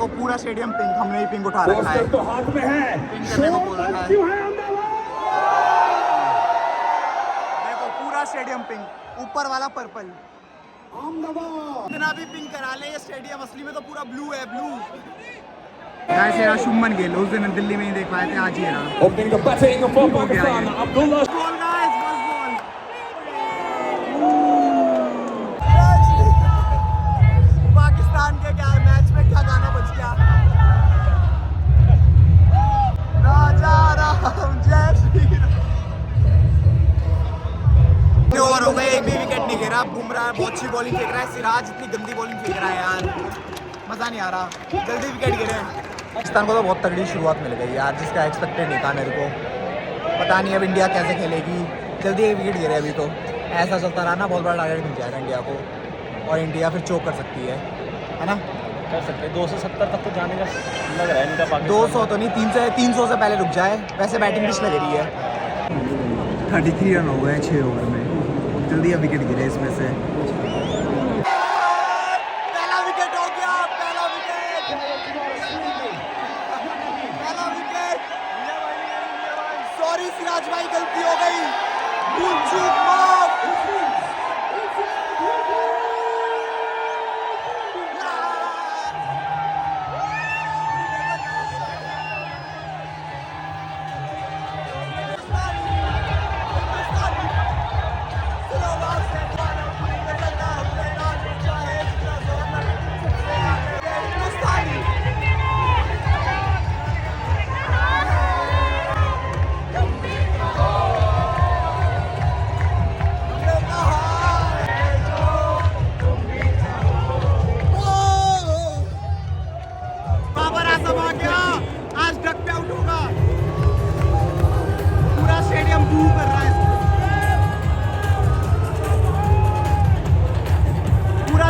देखो पूरा stadium pink, हमने ही पिंक उठा रखा है। तो हाथ में है, पिंक करने को बोल रखा है। देखो पूरा स्टेडियम पिंक, ऊपर वाला पर्पल। इतना भी पिंक करा ले ये स्टेडियम, असली में तो पूरा ब्लू है, ब्लू। ऐसे यार शुभमन गिल उस दिन दिल्ली में ही देख पाए थे, आज ही है ना। Opening the batting for Pakistan, Abdullah. Ball guys, बस बॉल। पाकिस्तान के क्या मैच में क्या गाना बज गया? राजा राम जय श्री राम। ओवर हो गए, एक भी विकेट नहीं गिरा। बुमराह बहुत अच्छी बॉलिंग फेंक रहा है, सिराज इतनी गंदी बॉलिंग फेंक रहा है यार, मजा नहीं आ रहा। जल्दी विकेट गिरे। पाकिस्तान को तो बहुत तगड़ी शुरुआत मिल गई यार, जिसका एक्सपेक्टेड नहीं था मेरे को। पता नहीं अब इंडिया कैसे खेलेगी। जल्दी एक विकेट गिरे अभी तो। ऐसा चलता रहा ना, बहुत बड़ा टारगेट मिल जाएगा इंडिया को और इंडिया फिर चोक कर सकती है ना। कर सकते हैं 270 तक तो जाने का लग रहा है इनका। पाकिस्तान 200 तो नहीं, 300 से पहले रुक जाए। वैसे बैटिंग पिच लग रही है। 33 रन हो गए 6 ओवर में। जल्दी अब विकेट गिरे इसमें से। पहला विकेट हो गया, पहला विकेट। सॉरी सिराज भाई, गलती हो गई, भूल चूक माफ।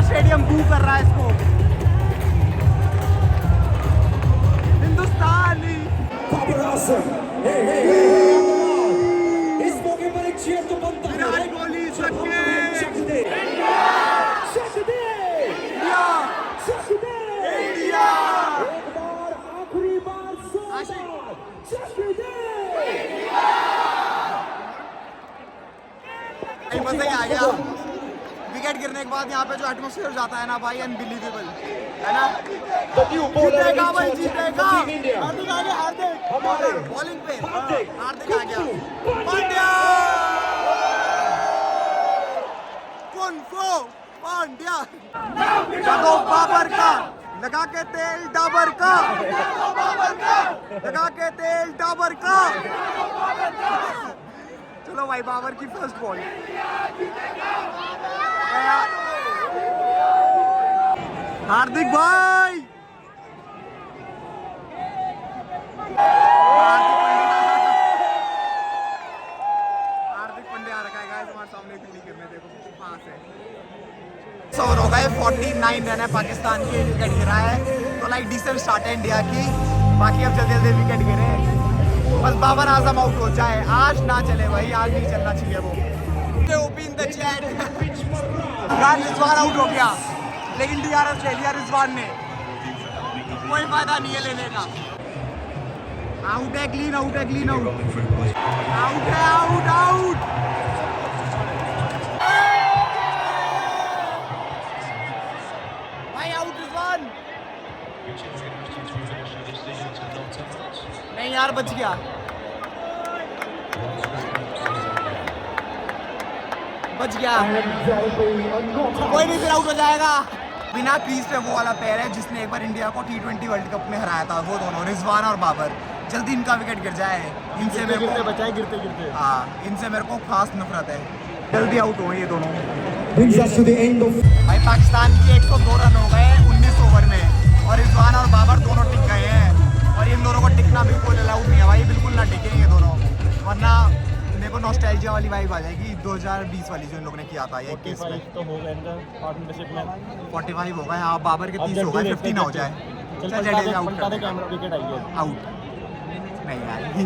स्टेडियम बू कर रहा है इसको। हिंदुस्तानी इस मौके पर एक चीयर तो बनता है। विराट कोहली छक्के। इंडिया एक बार आखिरी बार मजा ही आ गया। विकेट गिरने के बाद यहाँ पे जो एटमॉस्फेयर जाता है ना भाई, अनबिलीवेबल है ना। जीतेगा भाई, जीतेगा। हार्दिक आ गया, हार्दिक बॉलिंग पे, हार्दिक आ गया। पांड्या, कुंफू पांड्या। जगो बाबर का लगा के तेल डाबर का, लगा के तेल डाबर का। चलो भाई, बाबर की फर्स्ट बॉल। हार्दिक भाई, हार्दिक पांड्या आ रखा है गाइस हमारे सामने फील्डिंग करने। देखो कहां से। ओवर हो गए, 49 रन है पाकिस्तान के। विकेट गिरा है तो लाइक डिसेंट स्टार्ट है इंडिया की। बाकी अब जल्दी जल्दी विकेट गिरे, बस बाबर आजम आउट हो जाए। आज ना चले भाई, आज नहीं चलना चाहिए वो। रिजवान आउट हो गया, लेकिन DRS ले लिया रिजवान ने। कोई फायदा नहीं है लेने का। आउट है, क्लीन आउट है, क्लीन आउट। आउट है, आउट आउट। भाई आउट रिजवान। नहीं यार, बच गया। बच गया, कोई नहीं, फिर आउट हो जाएगा। बिना क्रीज पे वो वाला पैर है जिसने एक बार इंडिया को T20 वर्ल्ड कप में हराया था, वो दोनों रिजवान और बाबर। जल्दी इनका विकेट गिर जाए। इनसे मेरे को बचाए, गिरते गिरते। हाँ, इनसे मेरे को खास नफरत है। जल्दी आउट हो ये दोनों। भाई पाकिस्तान की 102 रन हो गए 19 ओवर में, और रिजवान और बाबर दोनों टिक गए हैं। और इन दोनों को टिकना बिल्कुल अलाउड नहीं है भाई, बिल्कुल ना टिकेंगे दोनों, वरना मेरे को नॉस्टैल्जिया वाली वाइब आ जाएगी 2020 वाली जो इन लोगों ने किया था। ये केस में तो हो गया इनका पार्टनरशिप में 45 हो गए। हाँ, बाबर के 30 हो गए, 50 ना हो जाए। चल जडेजा आउट कर देगा। विकेट आई है, आउट नहीं आएगी।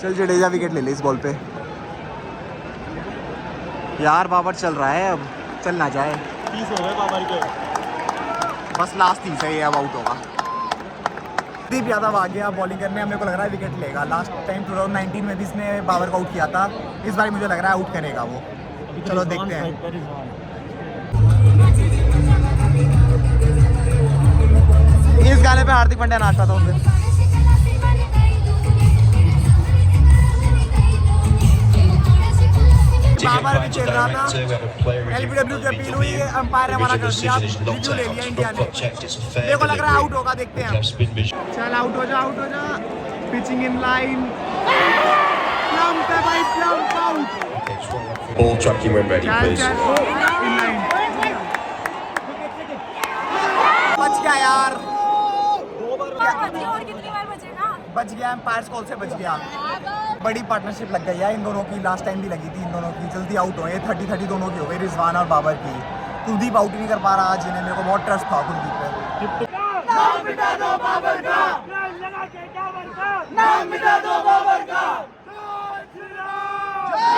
चल जडेजा विकेट ले ले इस बॉल पे। यार बाबर चल रहा है, अब चल ना जाए। 30 हो गए बाबर के। बस लास्ट 30 है ये, अब आउट होगा। दीप यादव आ गया बॉलिंग करने, मेरे को लग रहा है विकेट लेगा। लास्ट टाइम 2019 में भी इसने बाबर को आउट किया था, इस बार मुझे लग रहा है आउट करेगा वो। चलो देखते हैं। इस गाने पे हार्दिक पांड्या नाचता था उसे। बाबर भी खेल रहा था, एलबीडब्ल्यू की अपील हुई, अंपायर ने मना कर दिया, रिव्यू ले लिया इंडिया ने। मेरे को लग रहा है आउट होगा, देखते हैं। चल आउट हो जा, आउट हो जा। पिचिंग इन लाइन, प्लम्प है भाई, plump out. Ball tracking when ready, चल please. चल इन लाइन, बच गया यार, और कितनी बार बचेगा? बच गया, एम्पायर्स कॉल से बच गया। बड़ी पार्टनरशिप लग गई है इन दोनों की, लास्ट टाइम भी लगी थी इन दोनों की। जल्दी आउट हुए, 30-30 दोनों की हो गई, रिजवान और बाबर की। कुलदीप आउट ही नहीं कर पा रहा आज, इन्हें मेरे को बहुत ट्रस्ट था कुलदीप पे। नाम मिटा दो बाबर का, लगा के डाबर का, नाम मिटा दो बाबर का। जय श्री राम, जय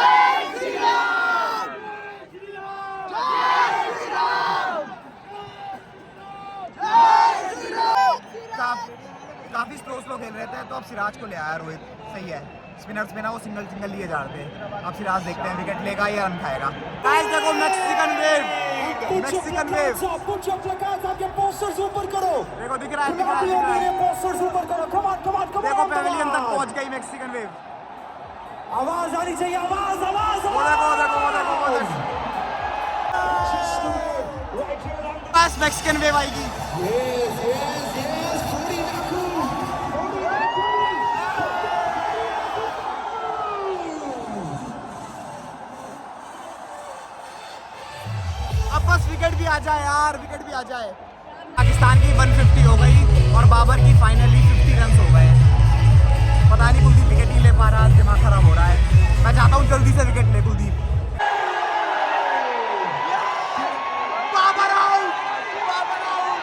श्री राम, जय श्री राम, जय श्री राम। काफी स्लो खेल रहे थे, तो अब सिराज को ले आया रोहित, सही है। स्पिनर्स में ना वो सिंगल लिए जा रहे थे। अब सिराज देखते हैं विकेट लेगा या रन खाएगा। गाइस देखो Mexican wave, Mexican wave. Put your placards, आपके posters ऊपर करो। देखो दिख रहा है, दिख रहा है, दिख रहा है। posters ऊपर करो, come on, come on, come on, देखो come on। पेविलियन तक पहुंच गई मैक्सिकन वेव। आवाज आनी चाहिए, आवाज, आवाज, वो देखो, वो देखो, वो देखो, वो देखो। बस मैक्सिकन वेव आएगी। अब बस विकेट भी आ जाए यार, विकेट भी आ जाए। पाकिस्तान की 150 हो गई और बाबर की फाइनली 50 रन हो गए। पता नहीं कुलदीप विकेट नहीं ले पा रहा, दिमाग खराब हो रहा है। मैं चाहता हूँ जल्दी से विकेट ले Kuldeep. Babar out, Babar out.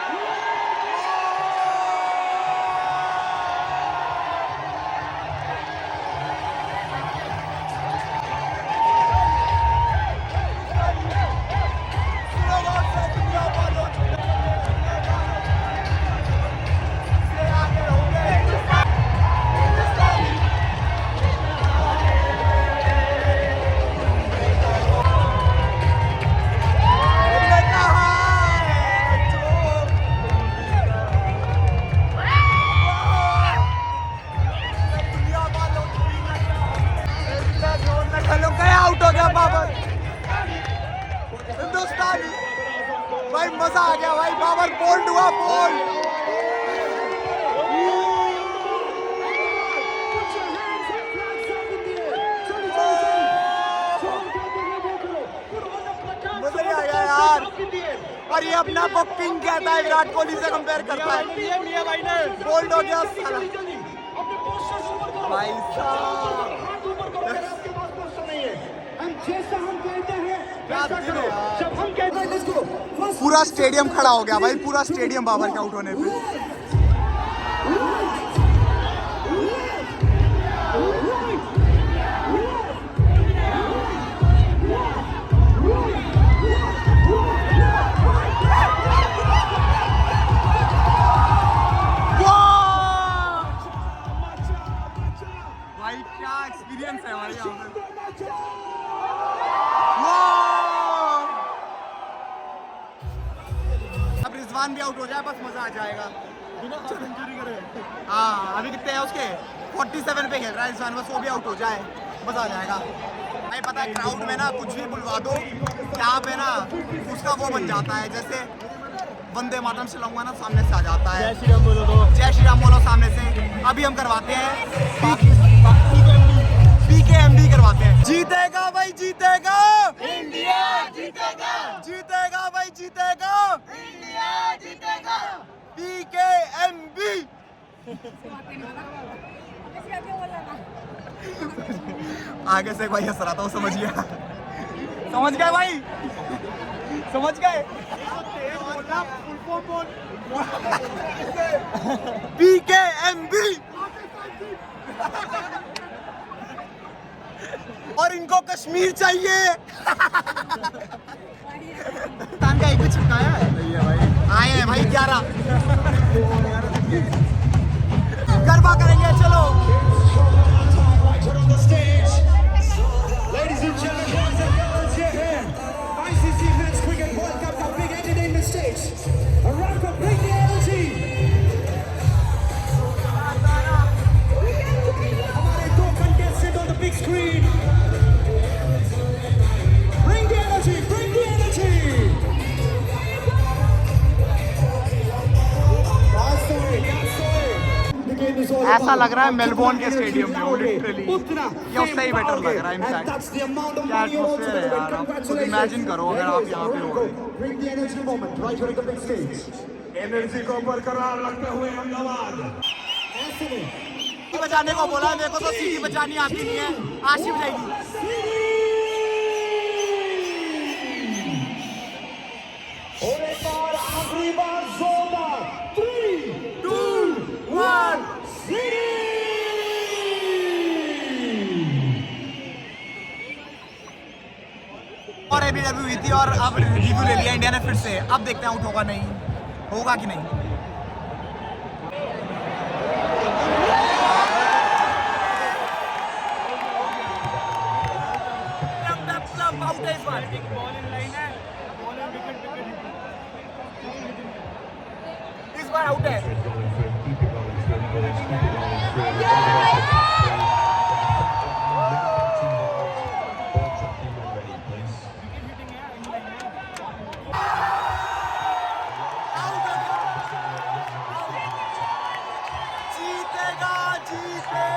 Out हो गया बाबर, हिंदुस्तानी। भाई मजा आ गया भाई, बाबर बोल्ड हुआ, बोल्ड। मजा ही आ गया यार। और ये अपना को किंग कहता है, विराट कोहली से कंपेयर करता है। बोल्ड हो गया साला भाई साहब। जैसा हम कहते हैं वैसा करो। जब हम कहते हैं let's go। पूरा स्टेडियम खड़ा हो गया भाई, पूरा स्टेडियम बाबर के आउट होने पे। भाई क्या एक्सपीरियंस है भाई यहाँ पे। अब रिजवान भी आउट हो जाए, बस मजा आ जाएगा। हाँ अभी कितने हैं उसके, 47 पे खेल रहा है रिजवान, बस वो भी आउट हो जाए, मजा आ जाएगा। भाई पता है क्राउड में ना कुछ भी बुलवा दो, यहाँ पे ना उसका वो बन जाता है। जैसे वंदे मातरम से लाऊंगा ना, सामने से आ जाता है। जय श्री राम बोलो तो। जय श्री राम बोलो सामने से। अभी हम करवाते हैं PKMB करवाते हैं। जीतेगा भाई, जीतेगा इंडिया, जीतेगा, जीतेगा भाई, जीतेगा इंडिया, जीतेगा PKMB। आगे से कोई हंस रहा था, वो समझ गया, समझ गए भाई, समझ गए। PKMB। और इनको कश्मीर चाहिए। पाकिस्तान का एक भी चिपकाया है भाई, आए हैं भाई 11। तजर्बा करेंगे, चलो। Right on the stage. Ladies and gentlemen, boys and girls, here. ICC Men's Cricket World Cup का big entertainment stage. A round of bring the energy. हमारे दो contestants on the big screen. Bring the energy, bring the energy. That's the way, that's the way. The game is all ऐसा about लग रहा है how Melbourne के energy stadium में हूँ, लाओगे, लिटरली। उतना ये उससे ही बेटर लग रहा है and in fact. that's the amount of क्या money you're also एटमॉस्फेयर है gonna win. यार, आप खुद Congratulations. इमेजिन करो अगर आप यहाँ पे हो। Bring the energy moment right here at the big stage. Energy को बरकरार रखते हुए अहमदाबाद ऐसे में सीटी बजाने को बोला है, मेरे को तो सीटी बजानी आती नहीं है, आशी बजाएगी। और एक बार आखिरी बार जोरदार 3, 2, 1 City! और एबीडब्ल्यू हुई थी और अब रिव्यू ले लिया इंडिया ने फिर से। अब देखते हैं आउट होगा नहीं, होगा कि नहीं। आउट है इस बार। इस बार आउट है। जीतेगा, जीतेगा।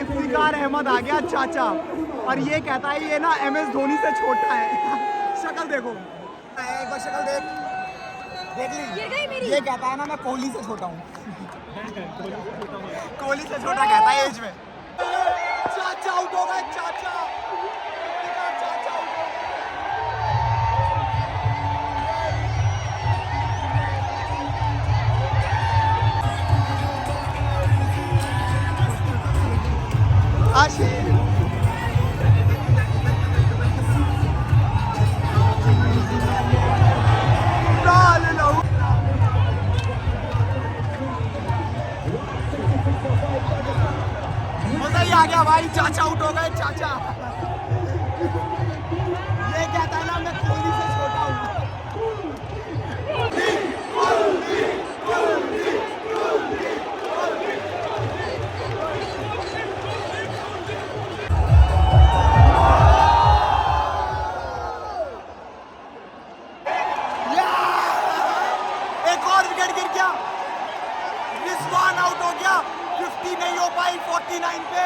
इफ्तिकार अहमद आ गया चाचा, और ये कहता है ये ना MS धोनी से छोटा है। शक्ल देखो, एक बार शक्ल देख, देख ली। ये कहता है ना मैं कोहली से छोटा हूँ। कोहली से छोटा कहता है एज में। चाचा आउट हो गए, चाचा। चाचा आउट हो गए। आशीष मजा ही आ गया भाई, चाचा आउट हो गए, चाचा। ये कहता है ना मैं कोहली से छोटा हूँ। एक और विकेट गिर गया, रिजवान आउट हो गया। 50 नहीं हो पाई 49 पे।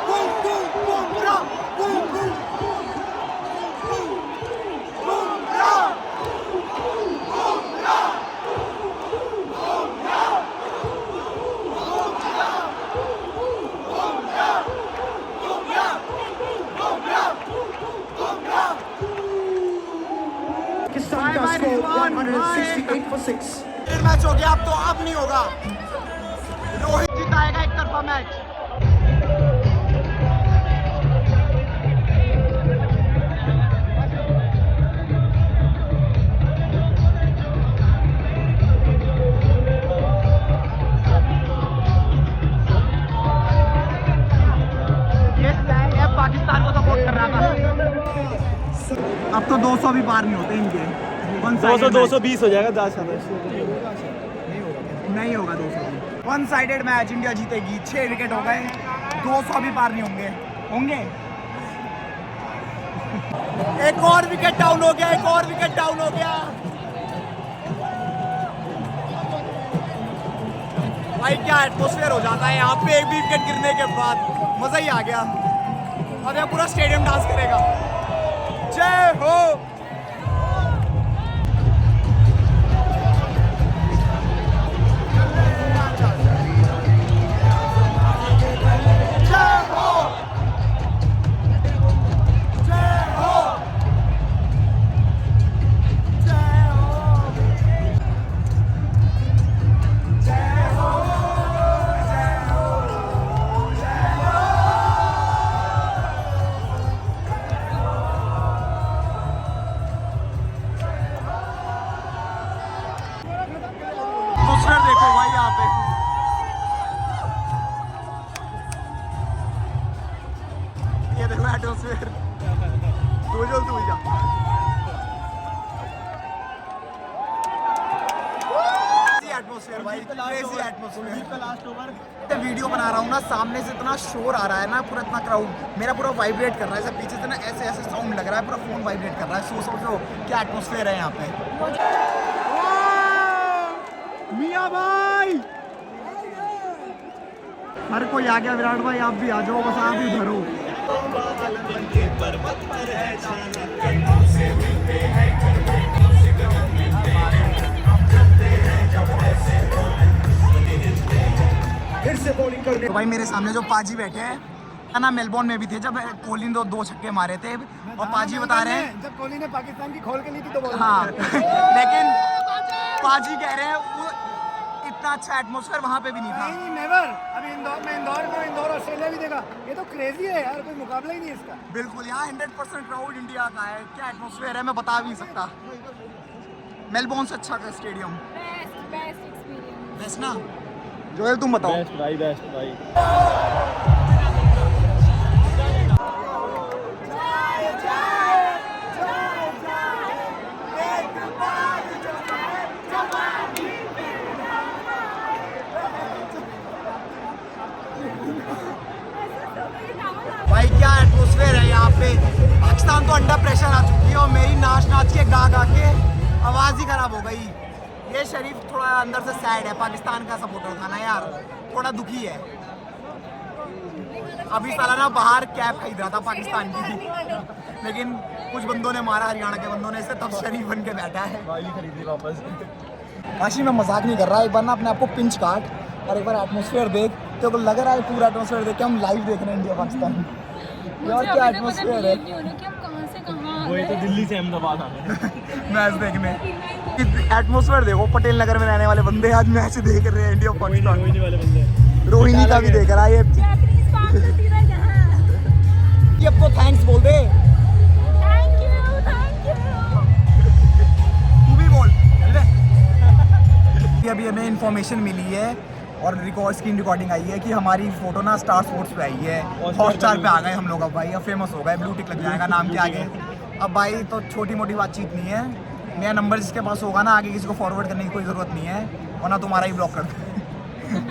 बूम बूम बूम ब्रा, बूम बूम बूम बूम ब्रा, बूम ब्रा, बूम ब्रा, बूम ब्रा, बूम ब्रा, बूम ब्रा, बूम ब्रा, बूम ब्रा। Pakistan का score 168 for 6. मैच हो गया, अब नहीं होगा। रोहित जिताएगा एक तरफा मैच। ये पाकिस्तान को सपोर्ट कर रहा था। अब तो 200 भी पार नहीं होते इनके। 220 हो जाएगा 10 नहीं होगा 200। वन साइडेड मैच, इंडिया जीतेगी। 6 विकेट हो गए, 200 भी पार नहीं होंगे। एक और विकेट डाउन हो गया, एक और विकेट डाउन हो गया। भाई क्या एटमॉस्फेयर हो जाता है यहाँ पे एक भी विकेट गिरने के बाद, मजा ही आ गया। अब ये पूरा स्टेडियम डांस करेगा। जय हो। एटमॉस्फेयर देखो भाई यहाँ पे। ये देखो एटमॉस्फेयर। तू जा। एटमॉस्फेयर भाई, क्रेजी एटमॉस्फेयर। वीडियो बना रहा हूँ ना, सामने से इतना शोर आ रहा है ना, पूरा इतना क्राउड मेरा पूरा वाइब्रेट कर रहा है। सब पीछे से ना ऐसे ऐसे साउंड लग रहा है, पूरा फोन वाइब्रेट कर रहा है। सोचो क्या एटमॉस्फेयर है यहाँ पे। मियां भाई, हर कोई आ गया। विराट भाई आप भी आ जाओ, बस आप ही भरो। फिर से बॉलिंग करने तो भाई मेरे सामने जो पाजी बैठे हैं ना, मेलबोर्न में भी थे जब कोहली ने दो छक्के मारे थे, और पाजी बता रहे हैं जब कोहली ने पाकिस्तान की खोल के ली थी तो बोला हाँ लेकिन पाजी कह रहे हैं वो इतना अच्छा एटमॉस्फेयर वहाँ पे भी नहीं था। नहीं नेवर। अभी इंदौर ऑस्ट्रेलिया भी देखा, ये तो क्रेजी है यार, कोई मुकाबला ही नहीं है इसका। बिल्कुल, यहाँ 100% क्राउड इंडिया का है। क्या एटमॉस्फेयर है मैं बता भी नहीं सकता। मेलबोर्न से अच्छा का स्टेडियम बेस्ट एक्सपीरियंस। बेस्ट ना। जोएल तुम बताओ। बेस्ट भाई। भाई क्या एटमॉस्फेयर है यहाँ पे। पाकिस्तान तो अंडर प्रेशर आ चुकी है, और मेरी नाच के गा के आवाज़ ही खराब हो गई। ये शरीफ थोड़ा अंदर से सैड है, पाकिस्तान का सपोर्टर था ना यार, थोड़ा दुखी है। अभी साला ना बाहर कैप खरीद रहा था पाकिस्तान की, लेकिन कुछ बंदों ने मारा, हरियाणा के बंदों ने इसे, तब शरीफ बन के बैठा है। खरीद ली वापस। काशी मैं मजाक नहीं कर रहा, एक बार ना अपने आप को पिंच काट और एक बार एटमॉस्फेयर देख, तो लग रहा है पूरा एटमॉस्फेयर देख के हम लाइव देख रहे हैं इंडिया पाकिस्तान। यार क्या एटमॉस्फेयर है। वही तो दिल्ली से अहमदाबाद आ गए मैच देखने। एटमॉस्फेयर देखो, पटेल नगर में रहने वाले बंदे आज मैच देख रहे हैं इंडिया पाकिस्तान। रोहिणी वाले बंदे, रोहिणी का भी देख रहा है ये। ये अब तो थैंक्स बोल दे। तू भी बोल। अभी हमें इंफॉर्मेशन मिली है और स्क्रीन रिकॉर्डिंग आई है कि हमारी फोटो ना स्टार स्पोर्ट्स पे आई है, हॉटस्टार पे आ गए हम लोग। अब भाई अब फेमस हो गए, ब्लू टिक लग जाएगा नाम के आगे। अब भाई तो छोटी मोटी बातचीत नहीं है। मेरा नंबर जिसके पास होगा ना, आगे किसी को फॉरवर्ड करने की कोई ज़रूरत नहीं है, वरना तुम्हारा ही ब्लॉक कर दो।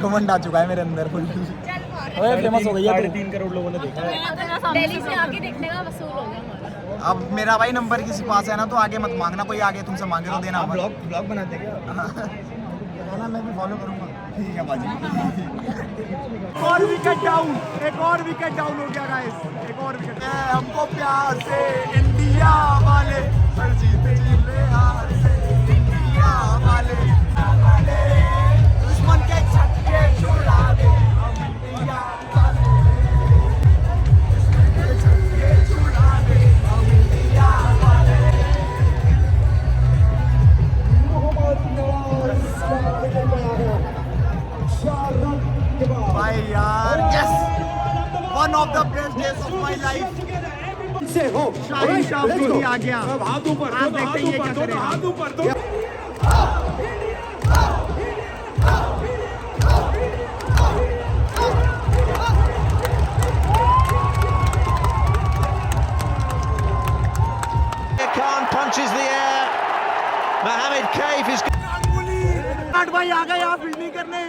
कमेंट आ चुका है मेरे अंदर फुल। फेमस हो गई है। 3.5 करोड़ लोगों ने देखा। दिल्ली से आके देखने का वसूल हो गया हमारा। अब मेरा भाई नंबर किसी पास है ना, तो आगे मत मांगना, कोई आगे तुमसे मांगे तो देना। ब्लॉग बनाते क्या? ना मैं भी फॉलो करूंगा। ठीक है बाजी। और विकेट डाउन, एक और विकेट डाउन हो गया गाइस, एक और विकेट। हमको प्यार से इंडिया वाले, हर जीत जीले हार से इंडिया वाले, दुश्मन के छक्के छुड़ा दे हम इंडिया वाले, दुश्मन के छक्के छुड़ा दे हम इंडिया वाले। भाई यार yes, one of the best days of my life. से हो शाहीन शाह अफरीदी आ गया। अब हाथ ऊपर, आप देखते ही ये क्या करेगा। हाथ ऊपर दो। Khan punches the air. Mohammed Kaif is. Virat भाई आ गए यहाँ फील्डिंग करने।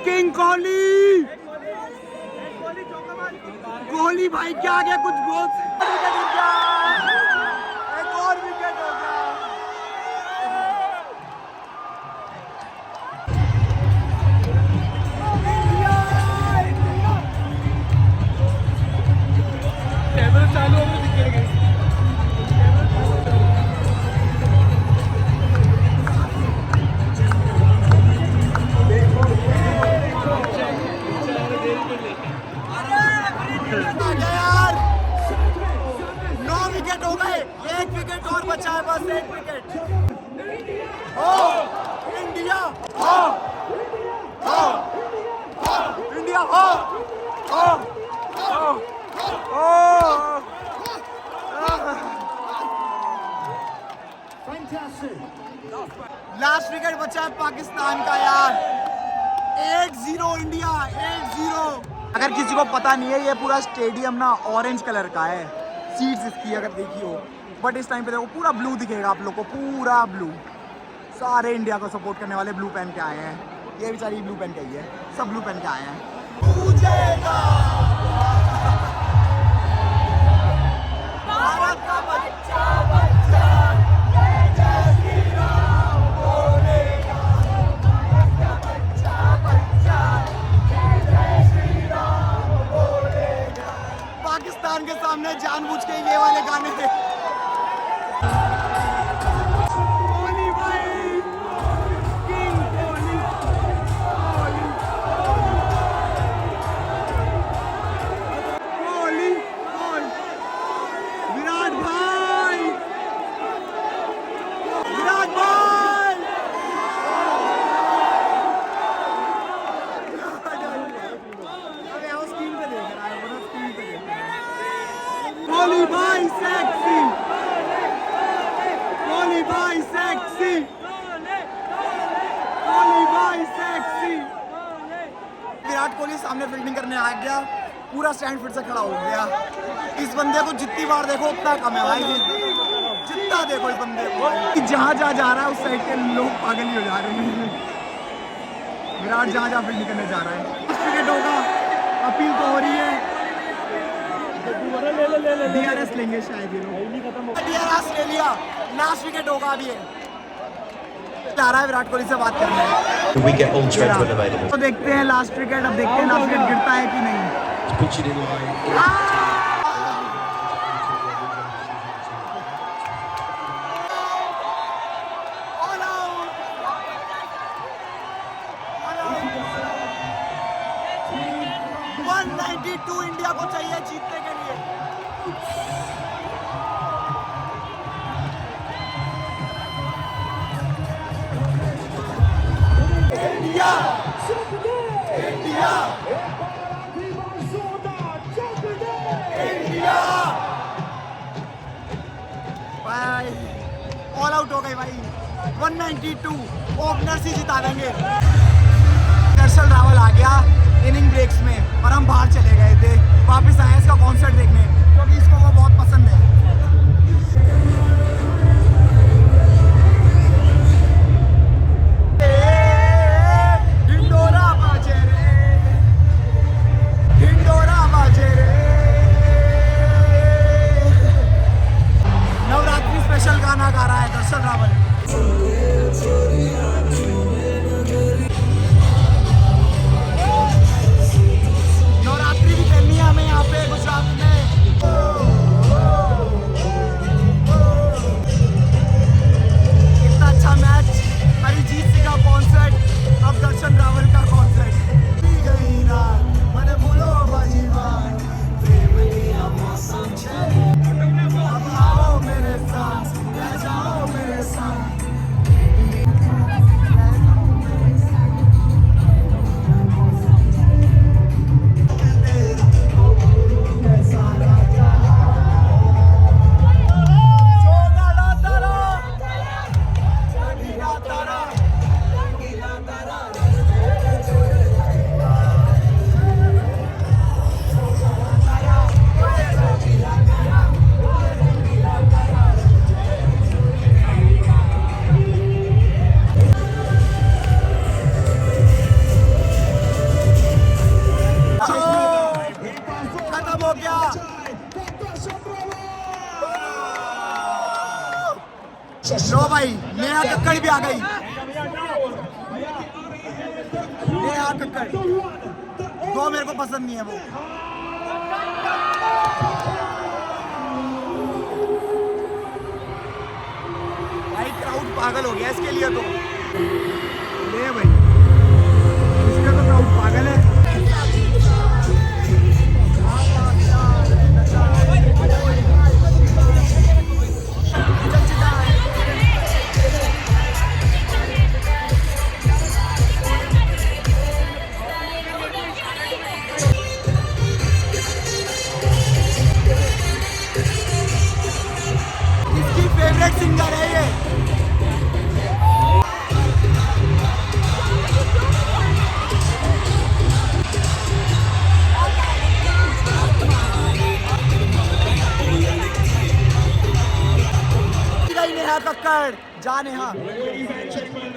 किंग कोहली, कोहली भाई क्या आ गया, कुछ बहुत एक और विकेट हो गया। इंडिया हो लास्ट विकेट बचा है पाकिस्तान का यार 8-0 इंडिया 8-0। अगर किसी को पता नहीं है ये पूरा स्टेडियम ना ऑरेंज कलर का है सीट्स इसकी अगर देखी हो बट इस टाइम पे देखो पूरा ब्लू दिखेगा आप लोग को पूरा ब्लू सारे इंडिया को सपोर्ट करने वाले ब्लू पहन के आए हैं ये बेचारी ब्लू पहन के आई है सब ब्लू पहन के आए हैं भारत का बच्चा बच्चा पाकिस्तान के सामने जानबूझ के ये वाले गाने थे कोहली भाई सेक्सी कोहली भाई सेक्सी कोहली भाई सेक्सी विराट कोहली सामने फील्डिंग करने आ गया पूरा स्टैंड फिर से खड़ा हो गया इस बंदे को जितनी बार देखो उतना कम है भाई जितना देखो इस बंदे को जहाँ जहाँ जा रहा है उस साइड के लोग पागल ही हो जा रहे हैं विराट जहाँ जहाँ फील्डिंग करने जा रहा है कुछ विकेट होगा अपील तो हो रही है DRS लेंगे शायद ये लोग DRS ले लिया लास्ट विकेट होगा अभी जा रहा है विराट कोहली से बात करने We get all 21 available. तो देखते हैं लास्ट विकेट अब देखते हैं लास्ट विकेट गिरता है कि नहीं Pitch it in line. India को चाहिए जीतने के लिए इंडिया इंडिया इंडिया भाई ऑल आउट हो गए भाई 192 ओपनर्स ही जिता देंगे दर्शन रावल आ गया इनिंग ब्रेक्स में और हम बाहर चले गए थे वापस आए इसका कॉन्सर्ट देखने क्योंकि इसको वो बहुत पसंद है नवरात्रि स्पेशल गाना गा रहा है दर्शन रावल नवरात्रि भी खेलनी है हमें यहाँ पे गुजरात में इतना अच्छा मैच अरिजीत सिंह का कॉन्सर्ट अब दर्शन रावल का कॉन्सर्ट मैंने बोलो बाजीवान अब आओ मेरे साथ ले जाओ मेरे साथ लो भाई नेहा कक्कड़ भी आ गई नेहा कक्कड़ वो मेरे को पसंद नहीं है वो भाई क्राउड पागल हो गया इसके लिए तो ले भाई इसका तो क्राउड पागल है नेहा कक्कड़ जा नेहा। Ladies and gentlemen,